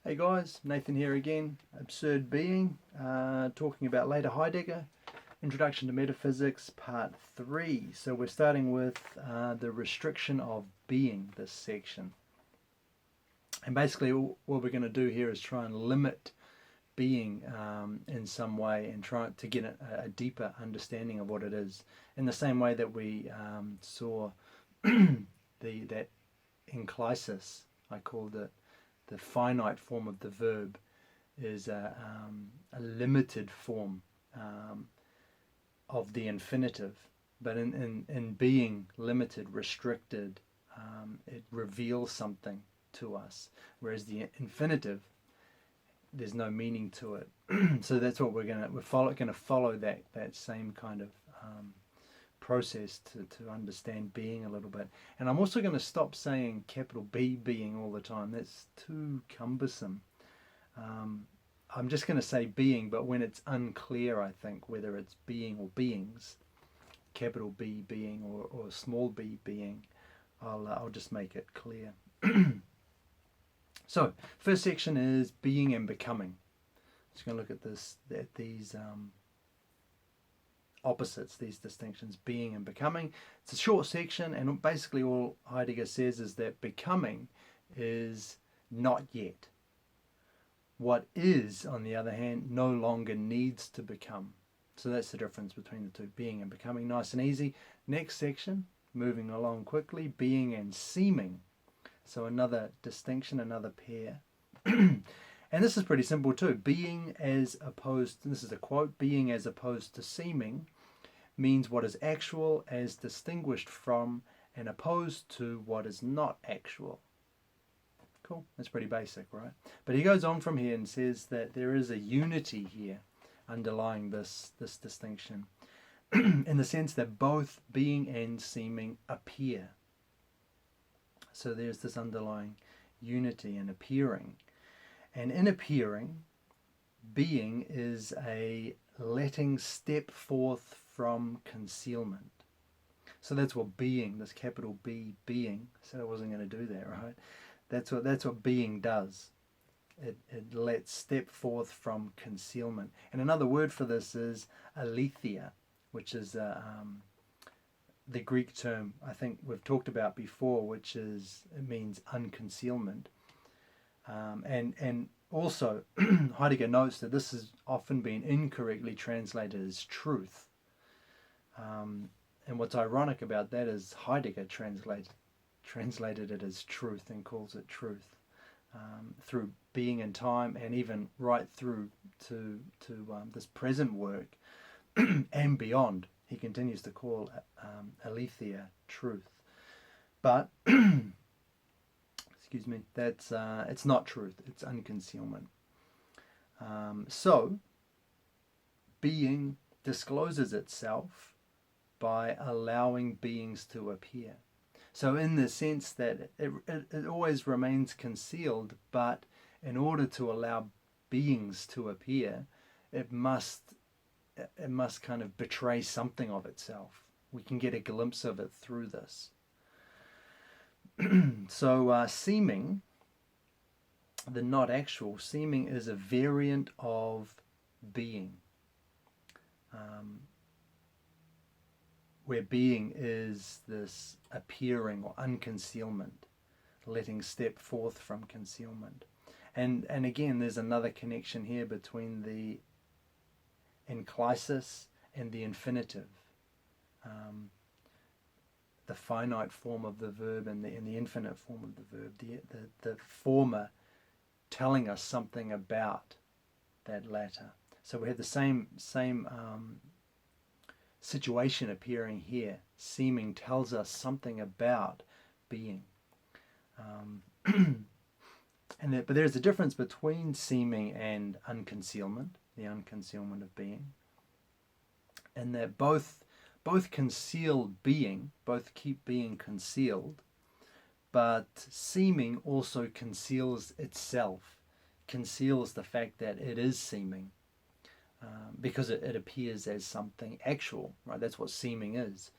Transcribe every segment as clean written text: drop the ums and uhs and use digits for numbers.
Hey guys, Nathan here again. Absurd Being, talking about later Heidegger, Introduction to Metaphysics, Part 3. So we're starting with the restriction of being, this section. And basically what we're going to do here is try and limit being in some way and try to get a deeper understanding of what it is. In the same way that we saw that enklysis, I called it, the finite form of the verb is a limited form of the infinitive, but in being limited, restricted, it reveals something to us, whereas the infinitive, there's no meaning to it. So that's what we're going to follow that same kind of process to understand being a little bit. And I'm also going to stop saying capital B being all the time. That's too cumbersome. I'm just going to say being, but when it's unclear, I think, whether it's being or beings, capital B being or small b being, I'll just make it clear. So, first section is being and becoming. Just going to look at these opposites, these distinctions, being and becoming. It's a short section, and basically all Heidegger says is that becoming is not yet. What is, on the other hand, no longer needs to become. So that's the difference between the two, being and becoming, nice and easy. Next section, moving along quickly, being and seeming. So another distinction, another pair. And this is pretty simple too. Being as opposed, this is a quote, being as opposed to seeming means what is actual as distinguished from and opposed to what is not actual. Cool, that's pretty basic, right? But he goes on from here and says that there is a unity here underlying this distinction in the sense that both being and seeming appear. So there's this underlying unity and appearing. And in appearing, being is a letting step forth from concealment. So that's what being, this capital B being, said I wasn't going to do that, right? That's what being does. It lets step forth from concealment. And another word for this is aletheia, which is the Greek term I think we've talked about before, which is, it means unconcealment. And also, Heidegger notes that this has often been incorrectly translated as truth. And what's ironic about that is Heidegger translated it as truth and calls it truth through being and time, and even right through to this present work and beyond. He continues to call aletheia truth. But excuse me, that's it's not truth, it's unconcealment. So being discloses itself by allowing beings to appear. So in the sense that it always remains concealed, but in order to allow beings to appear, it must kind of betray something of itself. We can get a glimpse of it through this. So seeming, the not actual, seeming is a variant of being, where being is this appearing or unconcealment, letting step forth from concealment. And again, there's another connection here between the enklysis and the infinitive, the finite form of the verb and the infinite form of the verb, the former telling us something about that latter. So we have the same situation appearing here. Seeming tells us something about being. But there's a difference between seeming and unconcealment, the unconcealment of being, and that both conceal being, both keep being concealed, but seeming also conceals itself, conceals the fact that it is seeming, because it appears as something actual, right? That's what seeming is,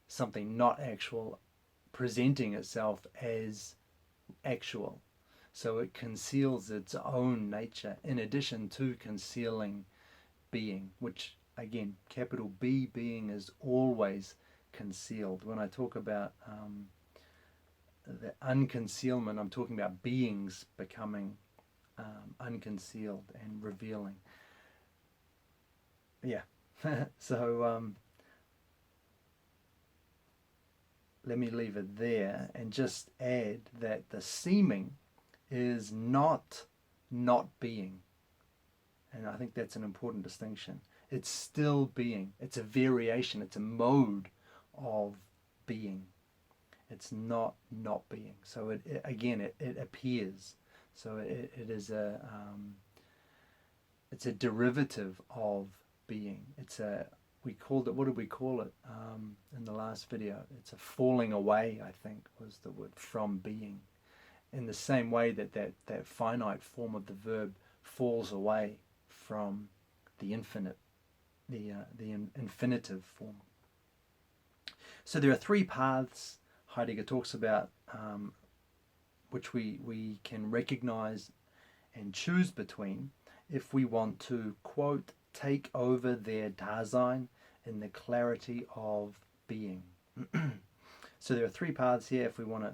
something not actual presenting itself as actual. So it conceals its own nature in addition to concealing being, which again, capital B, being, is always concealed. When I talk about the unconcealment, I'm talking about beings becoming unconcealed and revealing. Yeah. So let me leave it there and just add that the seeming is not being. And I think that's an important distinction. It's still being. It's a variation. It's a mode of being. It's not being. So it again, it appears. So it is it's a derivative of being. It's we called it, what did we call it in the last video? It's a falling away, I think, was the word, from being. In the same way that finite form of the verb falls away from the infinite, the infinitive form. So there are three paths Heidegger talks about, which we can recognize and choose between if we want to, quote, take over their Dasein in the clarity of being. So there are three paths here if we want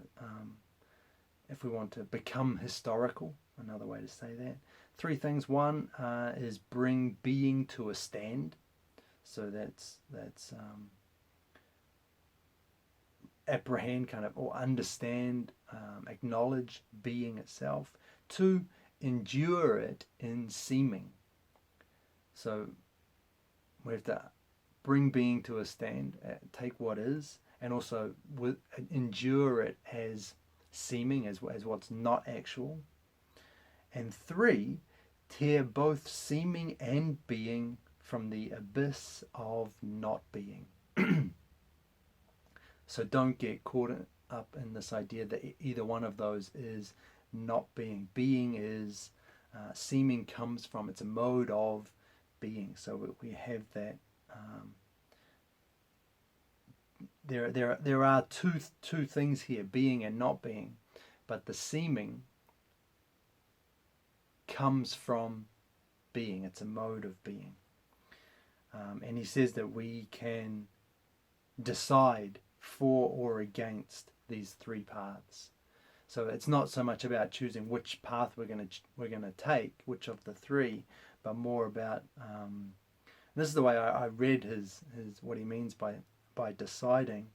to become historical, another way to say that. Three things. One is bring being to a stand. So that's apprehend, kind of, or understand, acknowledge being itself. Two, endure it in seeming. So we have to bring being to a stand, take what is, and also endure it as seeming, as what's not actual. And three, tear both seeming and being from the abyss of not being. So don't get caught up in this idea that either one of those is not being. Being is, seeming comes from, it's a mode of being. So we have that. There are two things here, being and not being, but the seeming comes from being. It's a mode of being. And he says that we can decide for or against these three paths. So it's not so much about choosing which path we're going to take, which of the three, but more about this is the way I read his what he means by deciding.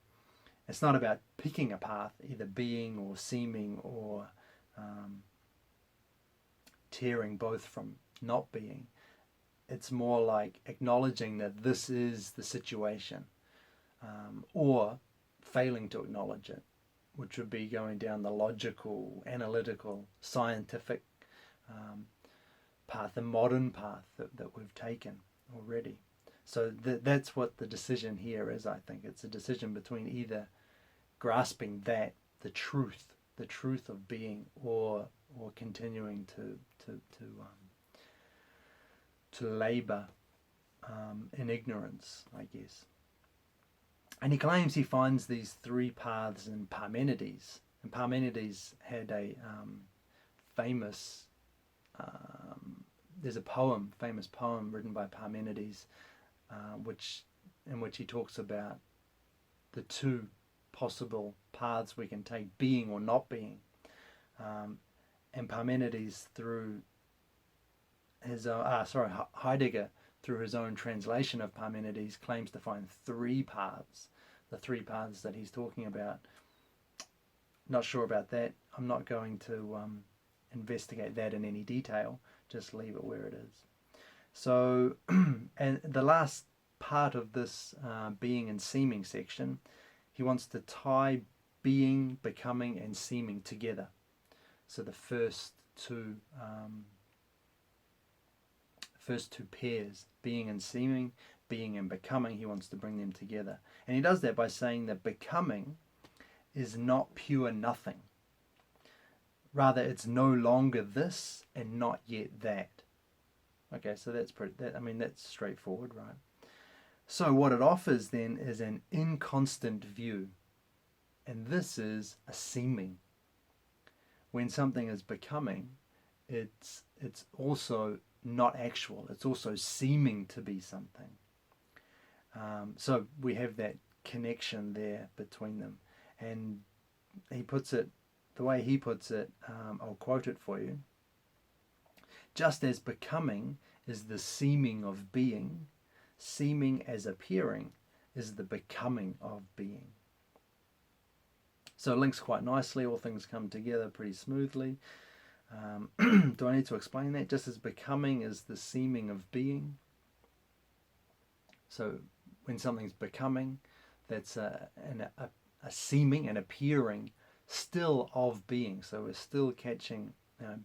It's not about picking a path, either being or seeming or tearing both from not being. It's more like acknowledging that this is the situation, or failing to acknowledge it, which would be going down the logical, analytical, scientific path, the modern path that we've taken already. So that's what the decision here is, I think. It's a decision between either grasping that, the truth of being, or continuing to labor in ignorance, I guess. And he claims he finds these three paths in Parmenides. And Parmenides had a famous, there's a famous poem written by Parmenides, in which he talks about the two possible paths we can take, being or not being. And Parmenides, through his Heidegger, through his own translation of Parmenides, claims to find three paths, the three paths that he's talking about. Not sure about that. I'm not going to investigate that in any detail, just leave it where it is. So, and the last part of this being and seeming section, he wants to tie being, becoming, and seeming together. So the first two pairs, being and seeming, being and becoming, he wants to bring them together. And he does that by saying that becoming is not pure nothing. Rather, it's no longer this and not yet that. Okay, so that's straightforward, right? So what it offers then is an inconstant view. And this is a seeming. when something is becoming, it's also not actual. It's also seeming to be something. So we have that connection there between them. And he puts it, the way he puts it, I'll quote it for you. Just as becoming is the seeming of being, seeming as appearing is the becoming of being. So it links quite nicely, all things come together pretty smoothly. Do I need to explain that? Just as becoming is the seeming of being. So when something's becoming, that's a seeming, an appearing still of being. So we're still catching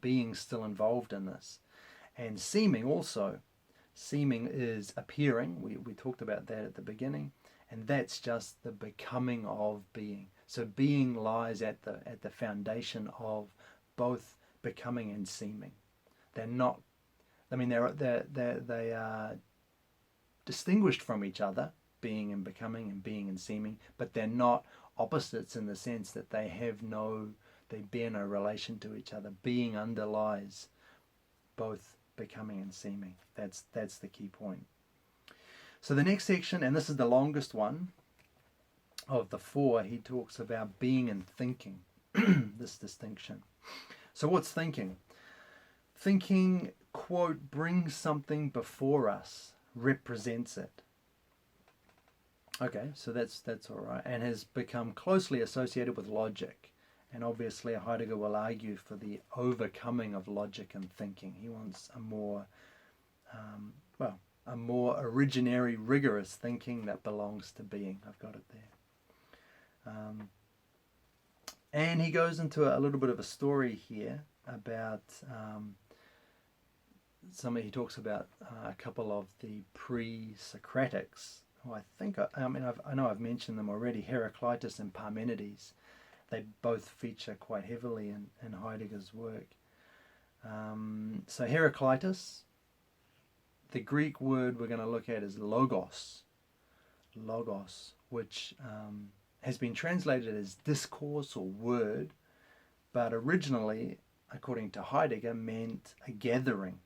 being still involved in this. And seeming also. Seeming is appearing. We talked about that at the beginning. And that's just the becoming of being. So being lies at the foundation of both becoming and seeming. They're not, I mean, they are distinguished from each other, being and becoming and being and seeming, but they're not opposites in the sense that they bear no relation to each other. Being underlies both becoming and seeming. That's the key point. So the next section, and this is the longest one of the four, he talks about being and thinking, this distinction. So what's thinking? Thinking, quote, brings something before us, represents it. Okay, so that's all right, and has become closely associated with logic. And obviously Heidegger will argue for the overcoming of logic and thinking. He wants a more originary, rigorous thinking that belongs to being. I've got it there. And he goes into a little bit of a story here about he talks about a couple of the pre-Socratics, who I know I've mentioned them already, Heraclitus and Parmenides. They both feature quite heavily in Heidegger's work. So Heraclitus, the Greek word we're going to look at is logos, which has been translated as discourse or word, but originally, according to Heidegger, meant a gathering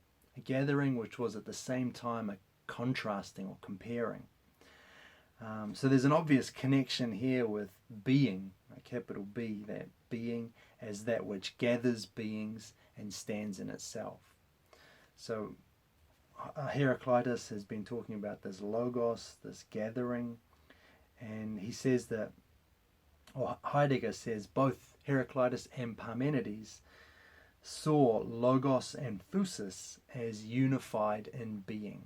which was at the same time a contrasting or comparing. So there's an obvious connection here with being, a capital B, that being as that which gathers beings and stands in itself. So Heraclitus has been talking about this logos, this gathering, and he says that, or Heidegger says, both Heraclitus and Parmenides saw logos and phusis as unified in being.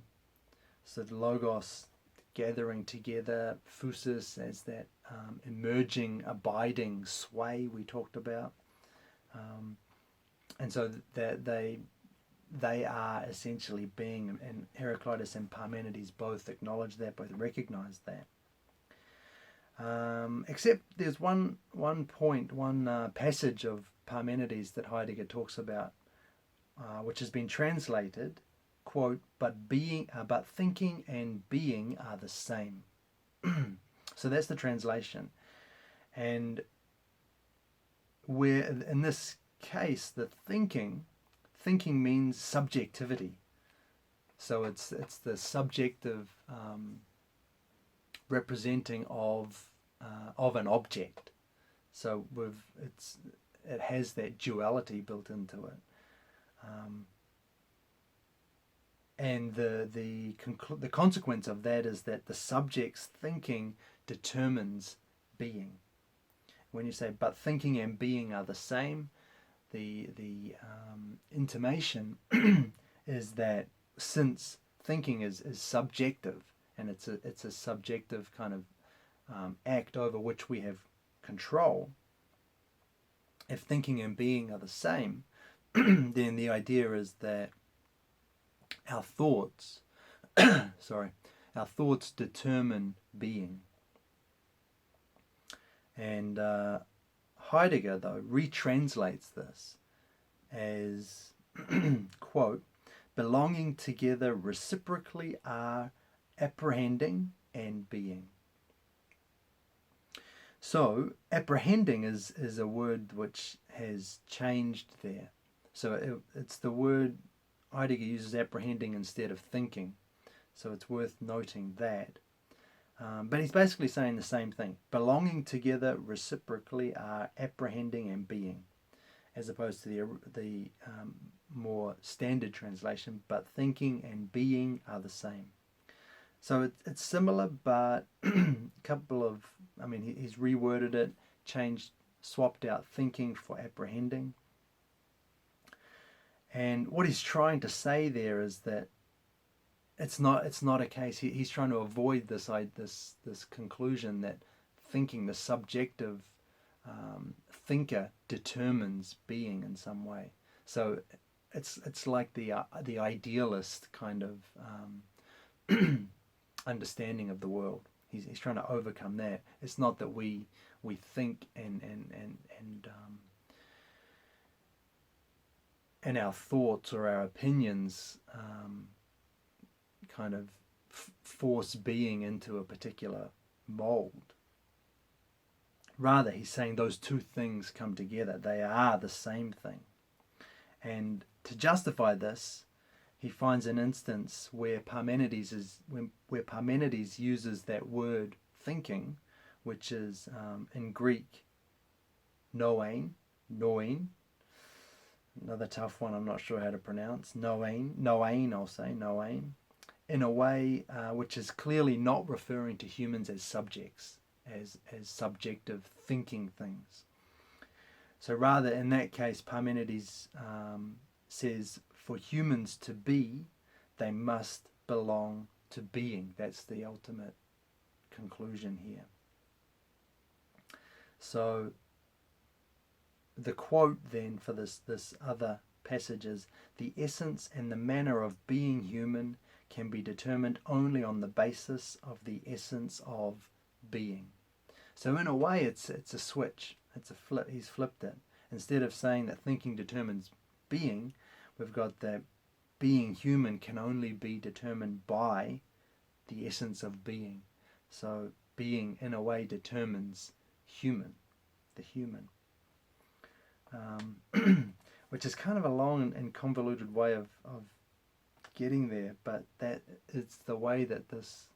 So the logos gathering together, phusis as that emerging, abiding sway we talked about, and so that they are essentially being, and Heraclitus and Parmenides both acknowledge that, both recognize that. Except there's one passage of Parmenides that Heidegger talks about, which has been translated, quote, but thinking and being are the same. So that's the translation. And where in this case the thinking means subjectivity. So it's the subjective representing of an object. So it has that duality built into it. And the consequence of that is that the subject's thinking determines being. When you say, but thinking and being are the same, the intimation is that since thinking is subjective, and it's a subjective kind of act over which we have control, if thinking and being are the same, then the idea is that our thoughts determine being. And Heidegger, though, retranslates this as, quote, belonging together reciprocally are apprehending and being. So apprehending is a word which has changed there. So it's the word Heidegger uses apprehending instead of thinking. So it's worth noting that. But he's basically saying the same thing. Belonging together reciprocally are apprehending and being, as opposed to the more standard translation, but thinking and being are the same. So it's similar, but a couple of, he's reworded it, swapped out thinking for apprehending. And what he's trying to say there is that it's not a case. He's trying to avoid this conclusion that thinking, the subjective thinker, determines being in some way. So it's like the idealist kind of understanding of the world. He's trying to overcome that. It's not that we think and our thoughts or our opinions kind of force being into a particular mold. Rather, he's saying those two things come together. They are the same thing. And to justify this, he finds an instance where Parmenides uses that word thinking, which is in Greek noein, another tough one I'm not sure how to pronounce, noein, I'll say noein, in a way which is clearly not referring to humans as subjects, as subjective thinking things. So rather, in that case, Parmenides says for humans to be, they must belong to being. That's the ultimate conclusion here. So the quote then for this other passage is, the essence and the manner of being human can be determined only on the basis of the essence of being. So in a way it's a switch, it's a flip. He's flipped it. Instead of saying that thinking determines being, we've got that being human can only be determined by the essence of being. So being in a way determines the human. Which is kind of a long and convoluted way of getting there, but that it's the way that this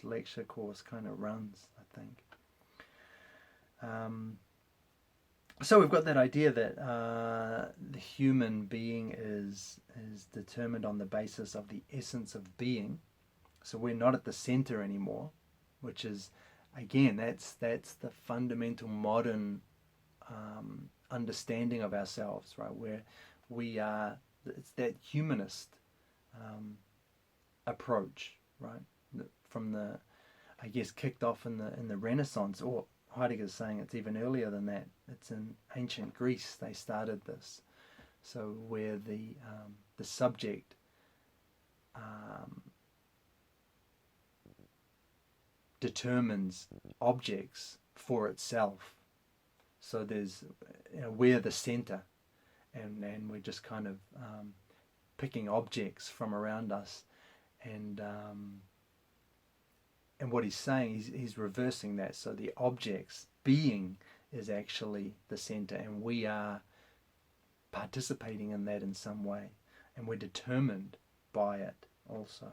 lecture course kind of runs, I think. So we've got that idea that the human being is determined on the basis of the essence of being. So we're not at the center anymore, which is, again, that's the fundamental modern understanding of ourselves, right? Where we are, it's that humanist approach, right? From the, I guess, kicked off in the Renaissance, or Heidegger's saying it's even earlier than that. It's in ancient Greece they started this. So where the subject determines objects for itself. So there's, we're the center, and we're just kind of picking objects from around us, and what he's saying, he's reversing that. So the objects, being, is actually the center, and we are participating in that in some way, and we're determined by it also.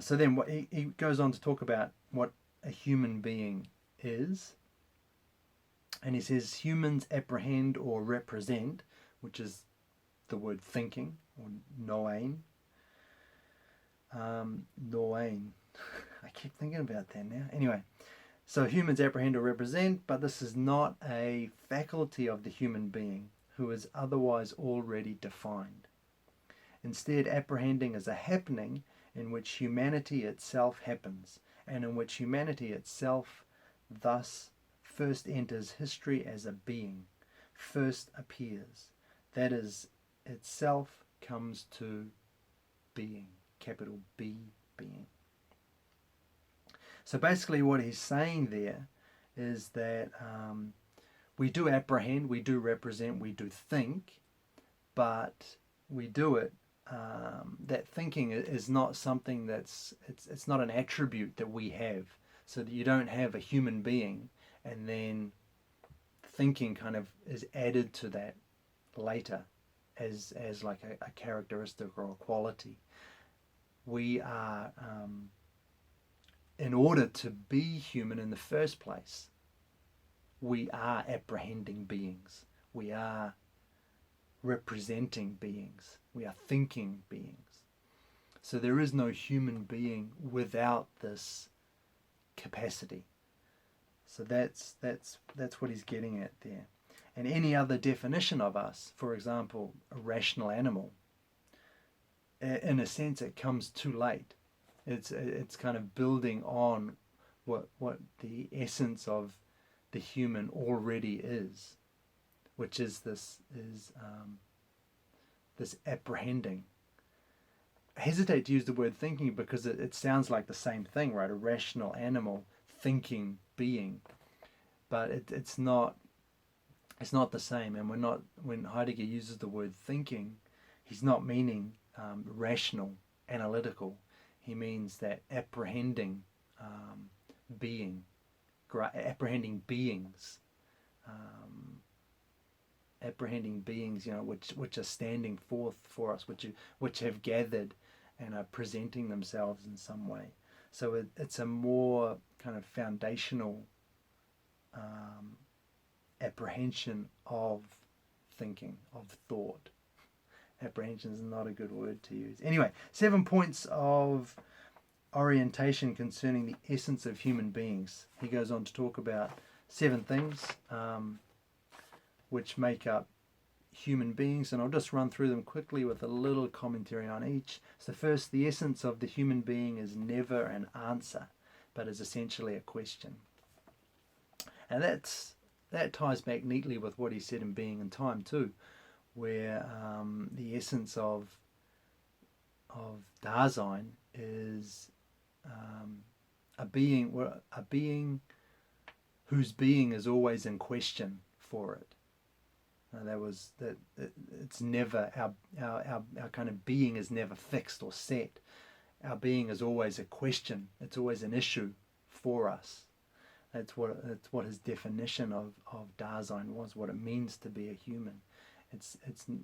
So then he goes on to talk about what a human being is. And he says humans apprehend or represent, which is the word thinking, or noein. Noein. I keep thinking about that now. Anyway, so humans apprehend or represent, but this is not a faculty of the human being who is otherwise already defined. Instead, apprehending is a happening in which humanity itself happens, and in which humanity itself thus first enters history as a being, first appears, that is, itself comes to being, capital B, being. So basically what he's saying there is that we do apprehend, we do represent, we do think, but we do it, that thinking is not something it's not an attribute that we have, so that you don't have a human being and then thinking kind of is added to that later as like a characteristic or a quality. We are, in order to be human in the first place, we are apprehending beings. We are representing beings. We are thinking beings. So there is no human being without this capacity. So that's what he's getting at there. And any other definition of us, for example, a rational animal, in a sense it comes too late. It's kind of building on what the essence of the human already is, which is this apprehending. I hesitate to use the word thinking because it sounds like the same thing, right? A rational animal, thinking being, but it's not the same. And when Heidegger uses the word thinking, he's not meaning rational, analytical. He means that apprehending being, apprehending beings, which are standing forth for us, which have gathered and are presenting themselves in some way. So it's a more kind of foundational apprehension of thinking, of thought. Apprehension is not a good word to use. Anyway, 7 points of orientation concerning the essence of human beings. He goes on to talk about 7 things which make up human beings, and I'll just run through them quickly with a little commentary on each. So first, the essence of the human being is never an answer, but is essentially a question. And that ties back neatly with what he said in Being and Time too, where the essence of Dasein is a being whose being is always in question for it. It's never our kind of being is never fixed or set. Our being is always a question. It's always an issue for us. That's what his definition of Dasein was. What it means to be a human.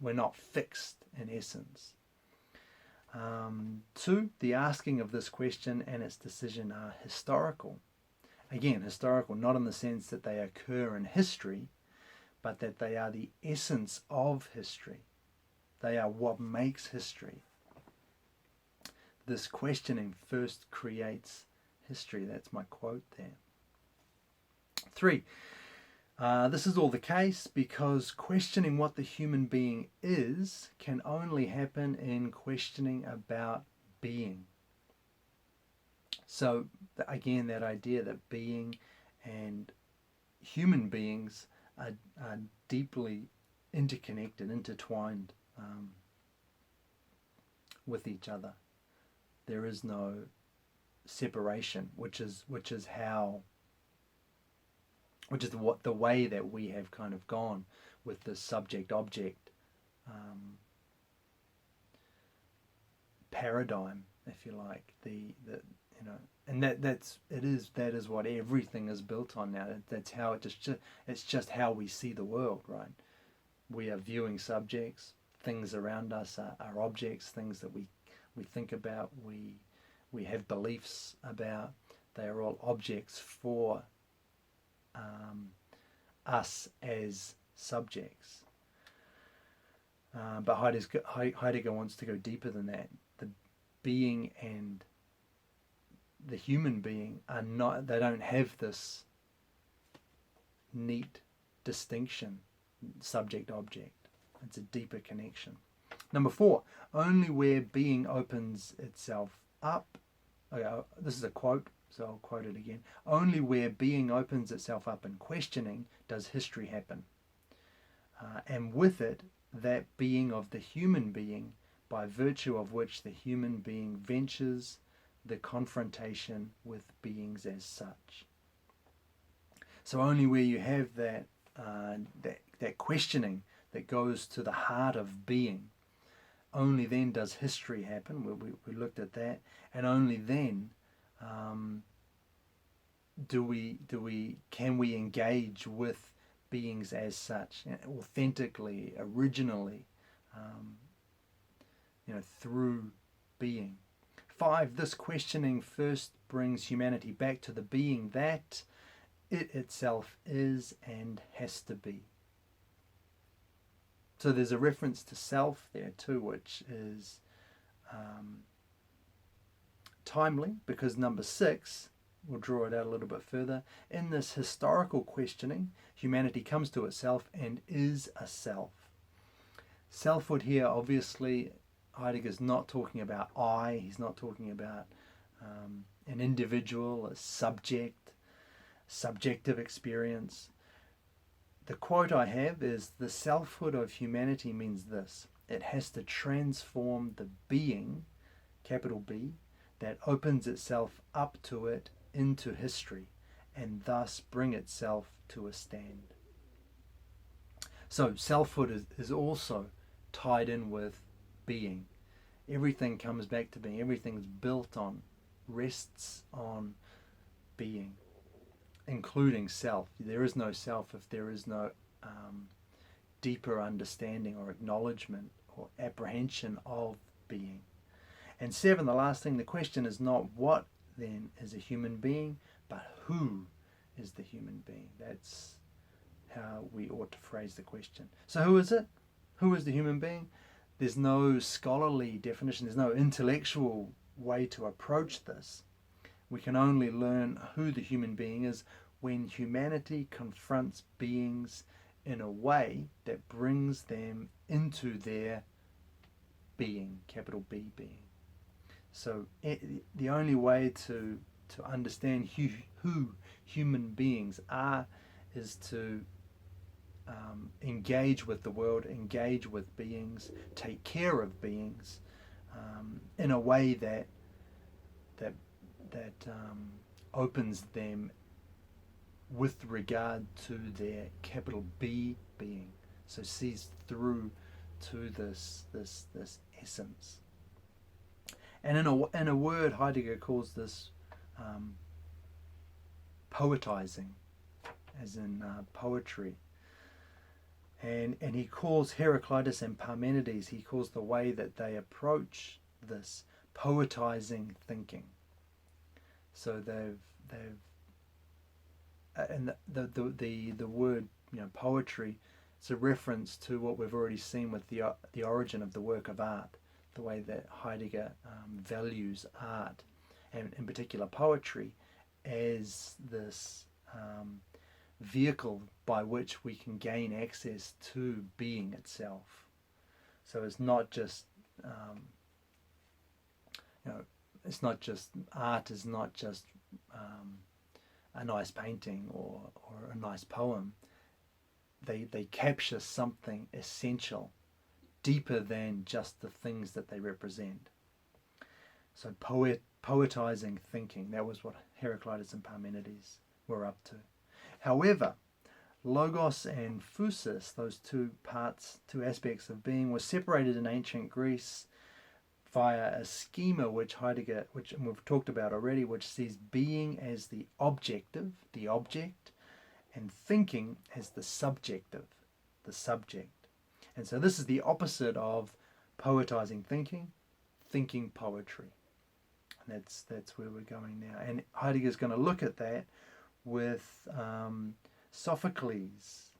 We're not fixed in essence. 2, the asking of this question and its decision are historical. Again, historical, not in the sense that they occur in history, but that they are the essence of history. They are what makes history. This questioning first creates history. That's my quote there. 3, this is all the case because questioning what the human being is can only happen in questioning about being. So again, that idea that being and human beings are deeply interconnected, intertwined with each other. There is no separation, which is the way that we have kind of gone with the subject-object paradigm, if you like. And that is what everything is built on now. That's how it's just how we see the world, right? We are viewing subjects. Things around us are objects, things that we think about, we have beliefs about. They are all objects for us as subjects. But Heidegger wants to go deeper than that. The being and the human being they don't have this neat distinction, subject-object. It's a deeper connection. Number 4, only where being opens itself up, this is a quote, so I'll quote it again. Only where being opens itself up in questioning does history happen. And with it, that being of the human being, by virtue of which the human being ventures the confrontation with beings as such. So only where you have that questioning that goes to the heart of being, only then does history happen. We looked at that, and only then can we engage with beings as such, authentically, originally, through being. 5, this questioning first brings humanity back to the being that it itself is and has to be. So there's a reference to self there too, which is timely, because number 6, we'll draw it out a little bit further. In this historical questioning, humanity comes to itself and is a self. Selfhood here, obviously, Heidegger's not talking about I, he's not talking about an individual, a subject, subjective experience. The quote I have is, the selfhood of humanity means this: it has to transform the being, capital B, that opens itself up to it into history, and thus bring itself to a stand. So selfhood is also tied in with being. Everything comes back to being. Everything's built on, rests on being, including self. There is no self if there is no deeper understanding or acknowledgement or apprehension of being. And 7, the last thing, the question is not what then is a human being, but who is the human being. That's how we ought to phrase the question. So who is it? Who is the human being? There's no scholarly definition, there's no intellectual way to approach this. We can only learn who the human being is when humanity confronts beings in a way that brings them into their being, capital B, being. So the only way to understand who human beings are is to engage with the world, engage with beings, take care of beings in a way that opens them with regard to their capital B being. So sees through to this essence. And in a word, Heidegger calls this poetizing, as in poetry. And he calls Heraclitus and Parmenides, he calls the way that they approach this poetizing thinking. So they've and the word, poetry, it's a reference to what we've already seen with the origin of the work of art, the way that Heidegger values art, and in particular poetry, as this vehicle by which we can gain access to being itself. So it's not just it's not just art is not just a nice painting or a nice poem. They capture something essential, deeper than just the things that they represent. So poetizing thinking, that was what Heraclitus and Parmenides were up to. However, logos and phusis, those two aspects of being, were separated in ancient Greece via a schema which Heidegger, which we've talked about already, which sees being as the objective, the object, and thinking as the subjective, the subject. And so this is the opposite of poetizing thinking poetry. And that's where we're going now. And Heidegger's going to look at that with Sophocles,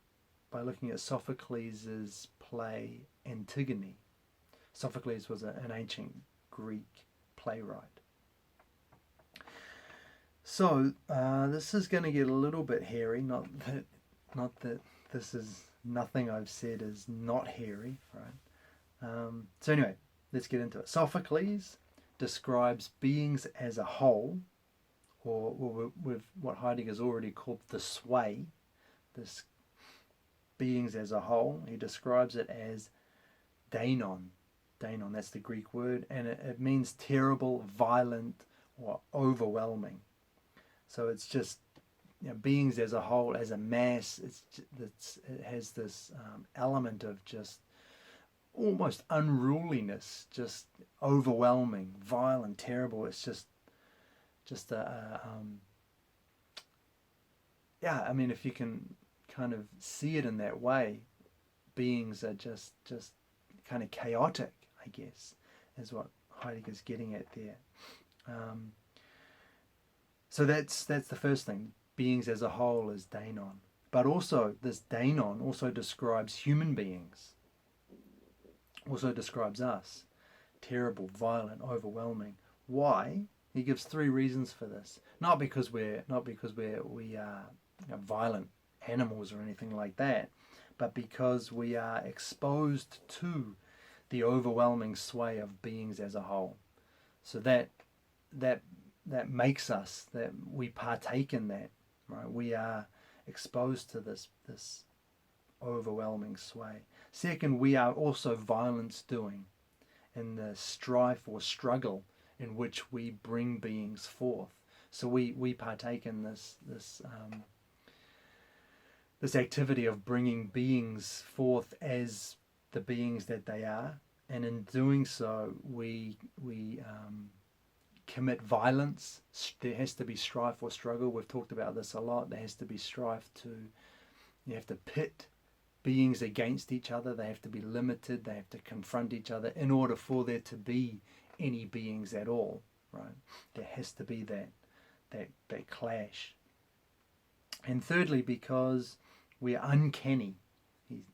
by looking at Sophocles' play Antigone. Sophocles was an ancient Greek playwright. So this is going to get a little bit hairy. Not that this is nothing I've said is not hairy, right? So anyway, let's get into it. Sophocles describes beings as a whole, or with what Heidegger's already called the sway, this beings as a whole. He describes it as deinon. Deinon, that's the Greek word, and it means terrible, violent, or overwhelming. So it's just beings as a whole, as a mass. It has this element of just almost unruliness, just overwhelming, violent, terrible. It's just yeah, I mean, if you can kind of see it in that way, beings are just kind of chaotic, I guess, is what Heidegger's getting at there. Um, so that's the first thing. Beings as a whole is Danon. But also, this Danon also describes human beings, also describes us. Terrible, violent, overwhelming. Why? He gives three reasons for this. Not because we are violent animals or anything like that, but because we are exposed to the overwhelming sway of beings as a whole. So that makes us, that we partake in that, right? We are exposed to this overwhelming sway. Second, we are also violence doing in the strife or struggle in which we bring beings forth. So we partake in this activity of bringing beings forth as the beings that they are, and in doing so, we commit violence. There has to be strife or struggle. We've talked about this a lot. There has to be strife you have to pit beings against each other. They have to be limited. They have to confront each other in order for there to be any beings at all, right? There has to be that clash. And thirdly, because we are uncanny.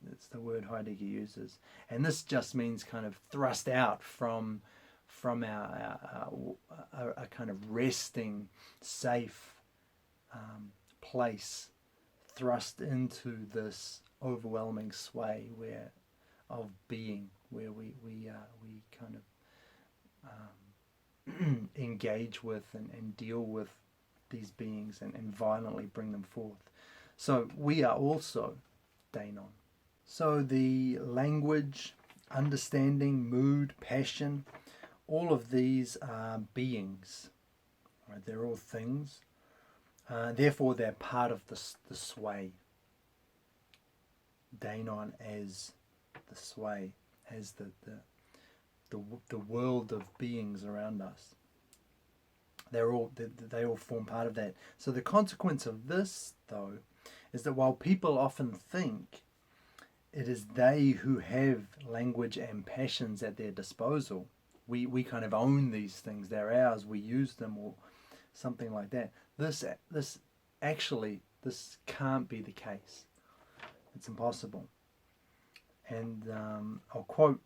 That's the word Heidegger uses. And this just means kind of thrust out from our kind of resting, safe place, thrust into this overwhelming sway of being, where we kind of engage with and deal with these beings and violently bring them forth. So we are also Danon. So the language, understanding, mood, passion, all of these are beings. Right? They're all things. Therefore, they're part of the sway. Danon as the sway, as the world of beings around us. They all form part of that. So the consequence of this, though, is that while people often think it is they who have language and passions at their disposal, we kind of own these things, they're ours, we use them, or something like that. This can't be the case. It's impossible. And I'll quote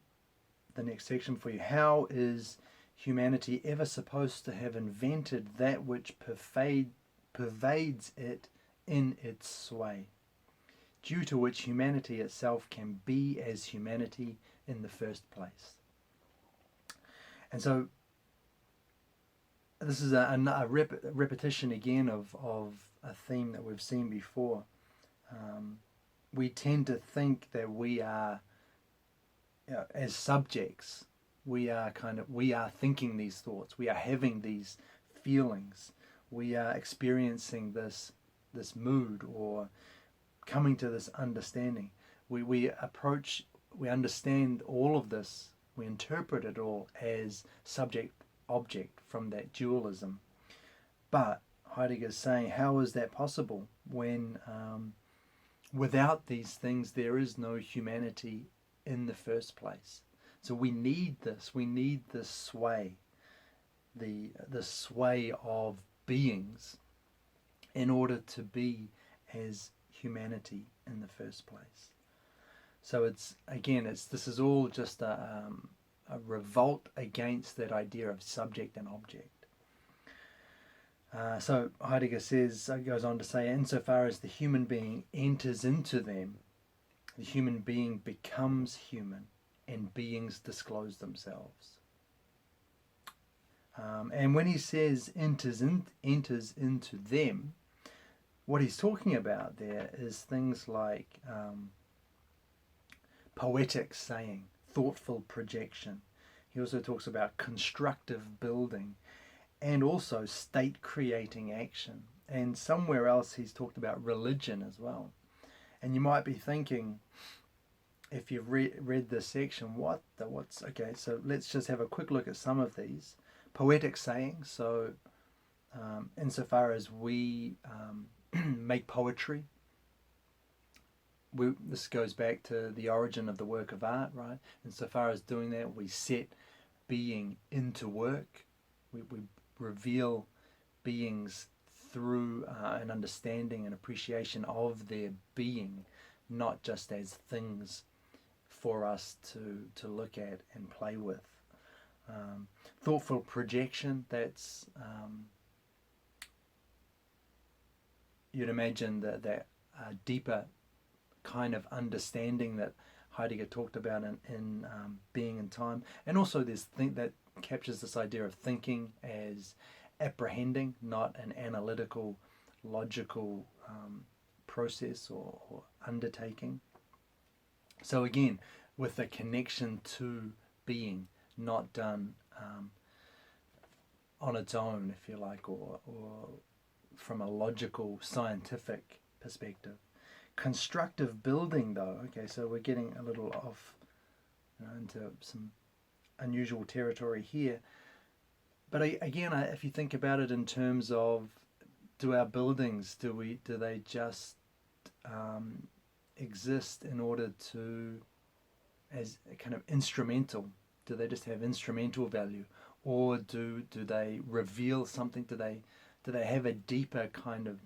the next section for you. How is humanity ever supposed to have invented that which pervades it in its sway, due to which humanity itself can be as humanity in the first place? And so this is a repetition again of a theme that we've seen before. We tend to think that we are, as subjects, we are thinking these thoughts, we are having these feelings, we are experiencing this mood, or coming to this understanding. We understand all of this, we interpret it all as subject-object from that dualism. But Heidegger is saying, how is that possible when without these things there is no humanity in the first place? So we need this sway, the sway of beings, in order to be as humanity in the first place. So this is all just a revolt against that idea of subject and object. So Heidegger goes on to say, insofar as the human being enters into them, the human being becomes human, and beings disclose themselves. And when he says enters into them, what he's talking about there is things like poetic saying, thoughtful projection. He also talks about constructive building, and also state creating action. And somewhere else he's talked about religion as well. And you might be thinking, if you've read this section, okay, so let's just have a quick look at some of these. Poetic saying, so insofar as we make poetry. This goes back to the origin of the work of art, right? Insofar as doing that, we set being into work. We reveal beings through an understanding and appreciation of their being, not just as things for us to look at and play with. Thoughtful projection, that's you'd imagine that deeper kind of understanding that Heidegger talked about in Being and Time. And also there's that captures this idea of thinking as apprehending, not an analytical, logical process or undertaking. So again, with a connection to being, not done on its own, if you like, or from a logical, scientific perspective. Constructive building, though, okay, so we're getting a little off, into some unusual territory here. But again, if you think about it in terms of, do our buildings, do they just exist in order to, as a kind of instrumental? Do they just have instrumental value, or do they reveal something? Do they have a deeper kind of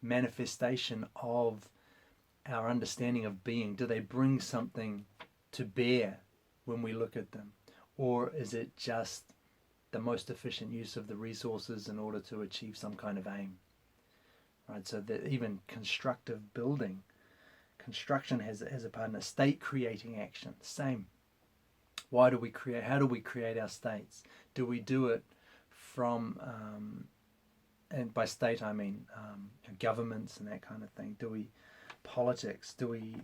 manifestation of our understanding of being? Do they bring something to bear when we look at them, or is it just the most efficient use of the resources in order to achieve some kind of aim? Right. So that even constructive building, construction has a part in a state creating action. Same. Why do we create? How do we create our states? Do we do it from, and by state I mean governments and that kind of thing? Do we politics? Do we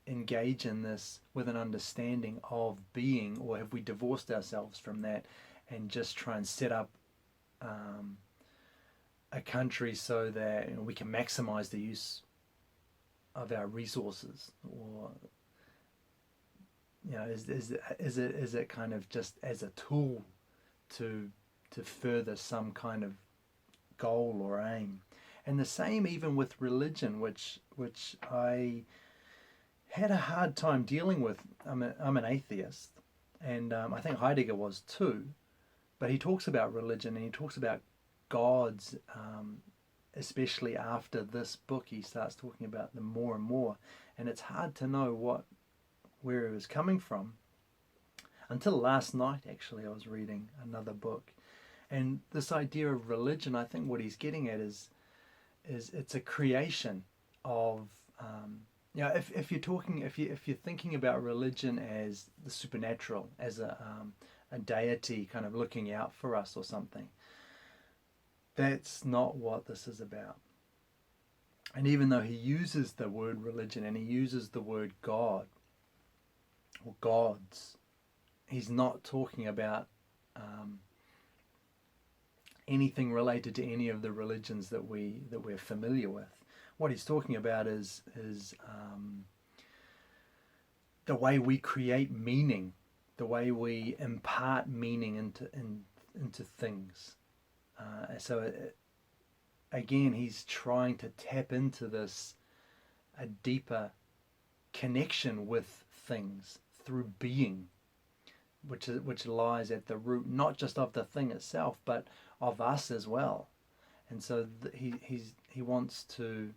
engage in this with an understanding of being, or have we divorced ourselves from that and just try and set up a country so that we can maximize the use of our resources? Or is it kind of just as a tool to further some kind of goal or aim? And the same even with religion, which I had a hard time dealing with. I'm an atheist, and I think Heidegger was too, but he talks about religion and he talks about gods, especially after this book. He starts talking about them more and more, and it's hard to know where he was coming from. Until last night, actually, I was reading another book, and this idea of religion, I think what he's getting at is it's a creation of, if you're thinking about religion as the supernatural, as a deity kind of looking out for us or something, that's not what this is about. And even though he uses the word religion and he uses the word God or gods, he's not talking about anything related to any of the religions that we're familiar with. What he's talking about is the way we create meaning, the way we impart meaning into things. Again, he's trying to tap into a deeper connection with things through being, which lies at the root, not just of the thing itself, but of us as well. And so he wants to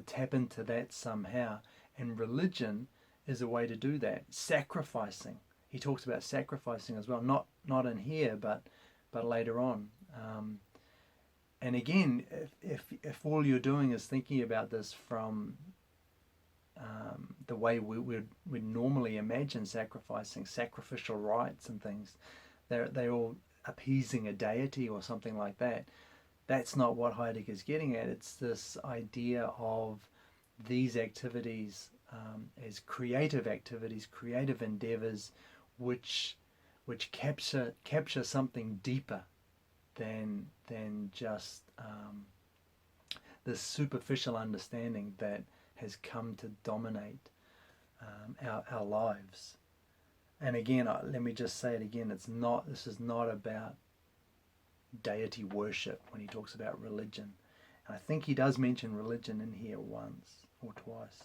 tap into that somehow, and religion is a way to do that. Sacrificing. He talks about sacrificing as well, not in here, but later on. And again, if all you're doing is thinking about this from the way we'd normally imagine sacrificing, sacrificial rites and things, they're all appeasing a deity or something like that. That's not what Heidegger's getting at. It's this idea of these activities as creative activities, creative endeavors, which capture something deeper than just this superficial understanding that has come to dominate our lives. And again, let me just say it again. This is not about deity worship when he talks about religion. And I think he does mention religion in here once or twice.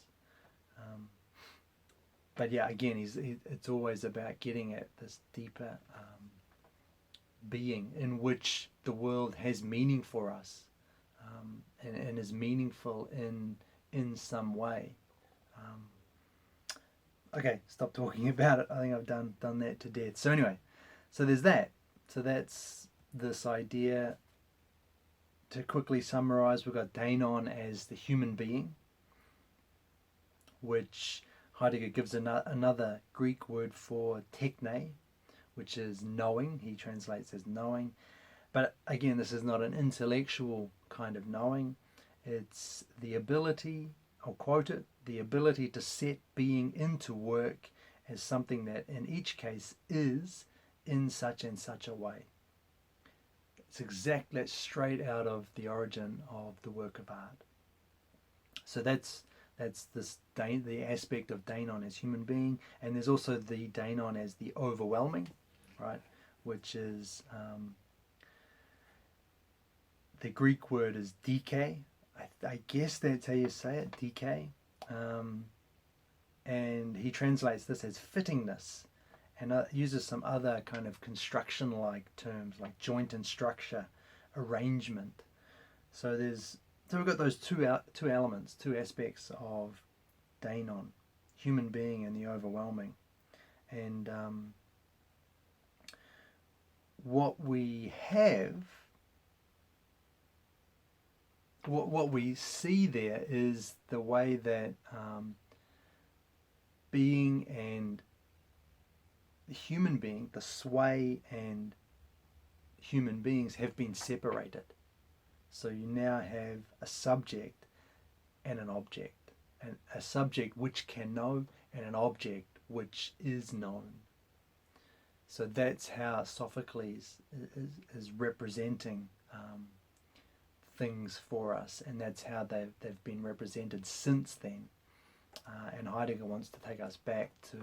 But yeah, again, it's always about getting at this deeper being in which the world has meaning for us, and is meaningful in some way. Okay, stop talking about it. I think I've done that to death. So anyway, so there's that. So that's this idea. To quickly summarize, we've got Deinon as the human being, which Heidegger gives another Greek word for techne, which is knowing. He translates as knowing. But again, this is not an intellectual kind of knowing. It's the ability, I'll quote it, the ability to set being into work as something that in each case is in such and such a way. It's exactly straight out of the origin of the work of art. So that's the aspect of Deinon as human being, and there's also the Deinon as the overwhelming, right? Which is the Greek word is dike. I guess that's how you say it, dike. And he translates this as fittingness, and uses some other kind of construction-like terms like joint and structure, arrangement. So we've got those two elements, two aspects of Deinon, human being and the overwhelming. And what we have, what we see there is the way that being and human being, the sway and human beings have been separated. So you now have a subject and an object, and a subject which can know and an object which is known. So that's how Sophocles is representing things for us, and that's how they've been represented since then. And Heidegger wants to take us back to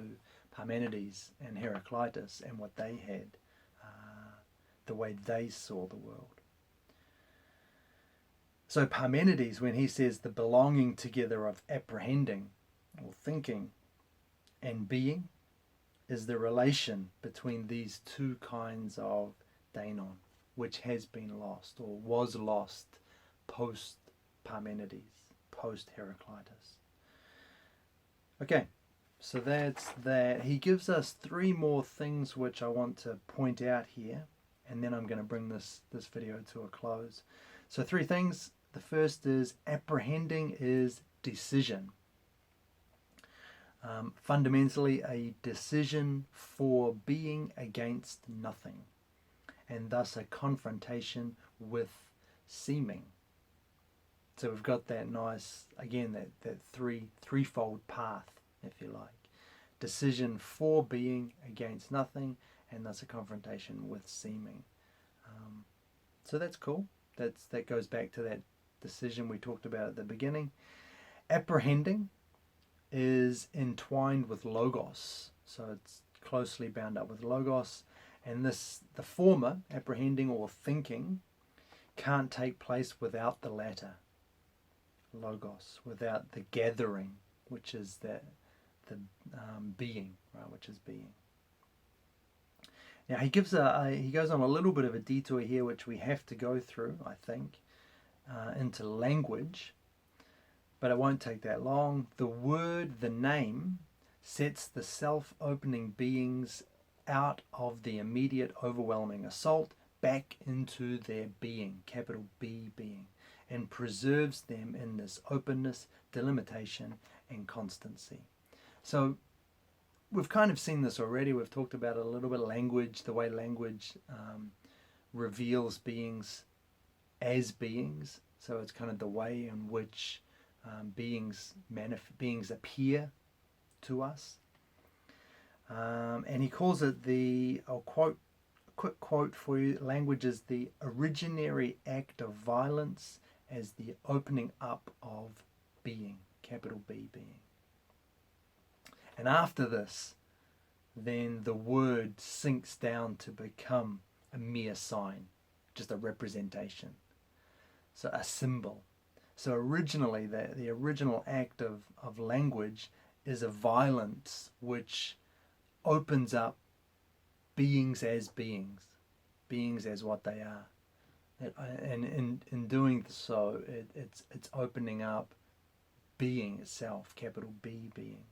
Parmenides and Heraclitus and what they had, the way they saw the world. So Parmenides, when he says the belonging together of apprehending or thinking and being, is the relation between these two kinds of Deinon, which has been lost or was lost post Parmenides, post Heraclitus. Okay, so that's that. He gives us three more things which I want to point out here, and then I'm going to bring this video to a close. So three things. The first is apprehending is decision. Fundamentally a decision for being against nothing, and thus a confrontation with seeming. So we've got that nice, again, that threefold path, if you like. Decision for being against nothing, and thus a confrontation with seeming. So that's cool. That goes back to that decision we talked about at the beginning. Apprehending is entwined with logos, so it's closely bound up with logos, and the former, apprehending or thinking, can't take place without the latter, logos, without the gathering, which is the being, right? Which is being. Now he goes on a little bit of a detour here, which we have to go through, I think, into language, but it won't take that long. The word, the name, sets the self-opening beings out of the immediate overwhelming assault back into their being, capital B being, and preserves them in this openness, delimitation, and constancy. So we've kind of seen this already. We've talked about a little bit of language, the way language reveals beings as beings. So it's kind of the way in which beings appear to us. And he calls it quick quote for you, language is the originary act of violence as the opening up of being, capital B being. And after this, then the word sinks down to become a mere sign, just a representation, so a symbol. So originally, the original act of language is a violence which opens up beings as what they are. And in doing so, it's opening up being itself, capital B, being.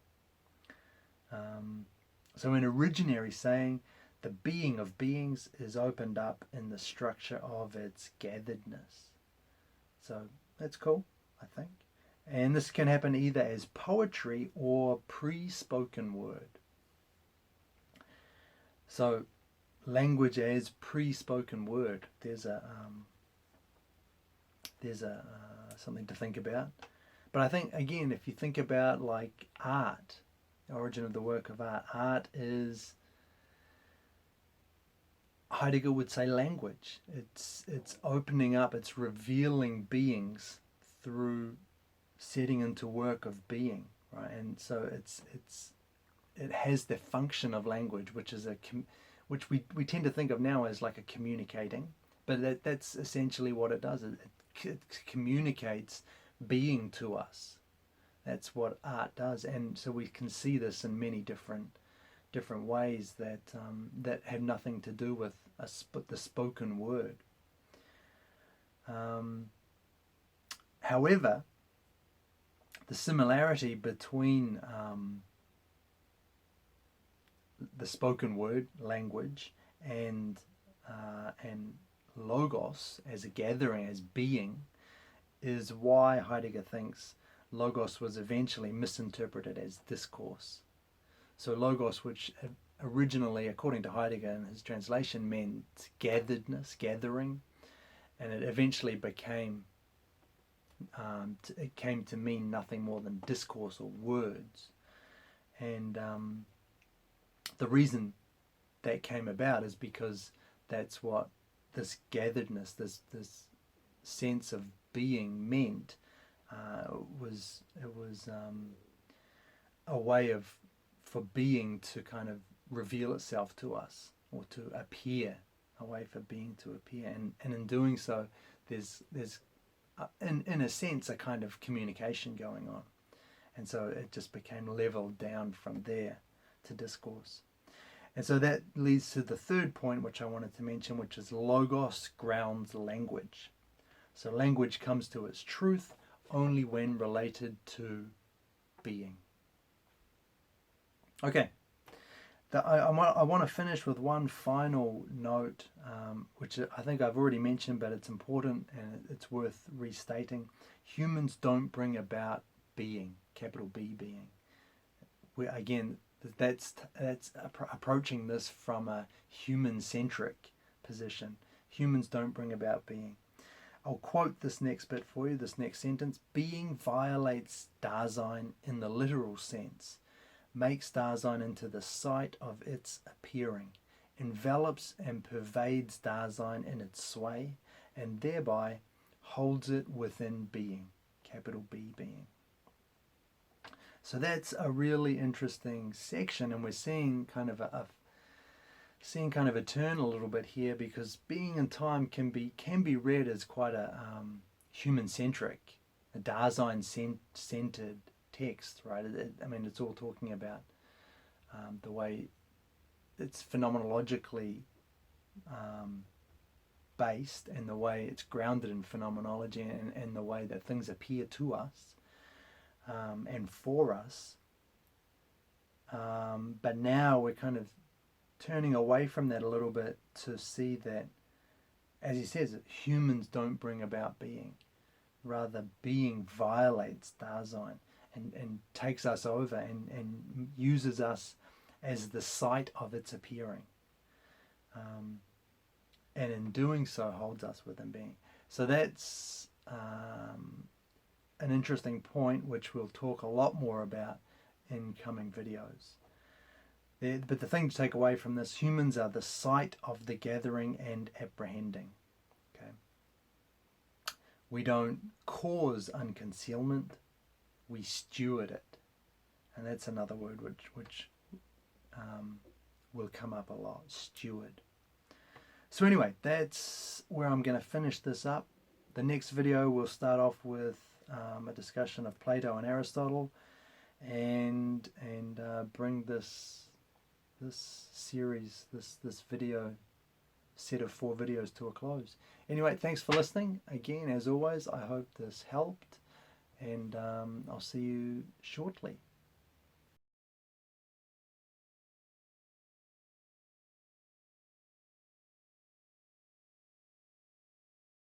So in originary saying, the being of beings is opened up in the structure of its gatheredness. So that's cool, I think. And this can happen either as poetry or pre-spoken word. So language as pre-spoken word. There's something to think about. But I think, again, if you think about like art, the origin of the work of art is, Heidegger would say, language. It's opening up, it's revealing beings through setting into work of being, right? And so it has the function of language, which is which we tend to think of now as like a communicating, but that's essentially what it does. It communicates being to us. That's what art does, and so we can see this in many different ways that have nothing to do with the spoken word. However, the similarity between the spoken word, language, and logos as a gathering, as being, is why Heidegger thinks logos was eventually misinterpreted as discourse. So logos, which originally, according to Heidegger in his translation, meant gatheredness, gathering, and it eventually came to mean nothing more than discourse or words. And the reason that came about is because that's what this gatheredness, this sense of being meant. It was a way for being to kind of reveal itself to us, or to appear, a way for being to appear, and in doing so, there's in a sense a kind of communication going on, and so it just became leveled down from there to discourse. And so that leads to the third point, which I wanted to mention, which is logos grounds language. So language comes to its truth only when related to being. Okay, I want to finish with one final note, which I think I've already mentioned, but it's important and it's worth restating. Humans don't bring about being, capital B, being. Again, that's approaching this from a human-centric position. Humans don't bring about being. I'll quote this next bit for you, this next sentence. Being violates Dasein in the literal sense, makes Dasein into the site of its appearing, envelops and pervades Dasein in its sway, and thereby holds it within being, capital B, being. So that's a really interesting section, and we're seeing kind of a turn a little bit here, because being and time can be read as quite a human-centric, a Dasein-centered text, right? It's all talking about the way it's phenomenologically based, and the way it's grounded in phenomenology, and the way that things appear to us and for us. But now we're kind of turning away from that a little bit to see that, as he says, humans don't bring about being. Rather, being violates Dasein and takes us over and uses us as the site of its appearing. And in doing so, holds us within being. So that's an interesting point, which we'll talk a lot more about in coming videos. But the thing to take away from this, humans are the site of the gathering and apprehending. Okay. We don't cause unconcealment, we steward it. And that's another word which will come up a lot, steward. So anyway, that's where I'm going to finish this up. The next video will start off with a discussion of Plato and Aristotle, and bring this series, this video set of 4 videos to a close. Anyway, thanks for listening. Again, as always, I hope this helped, and I'll see you shortly.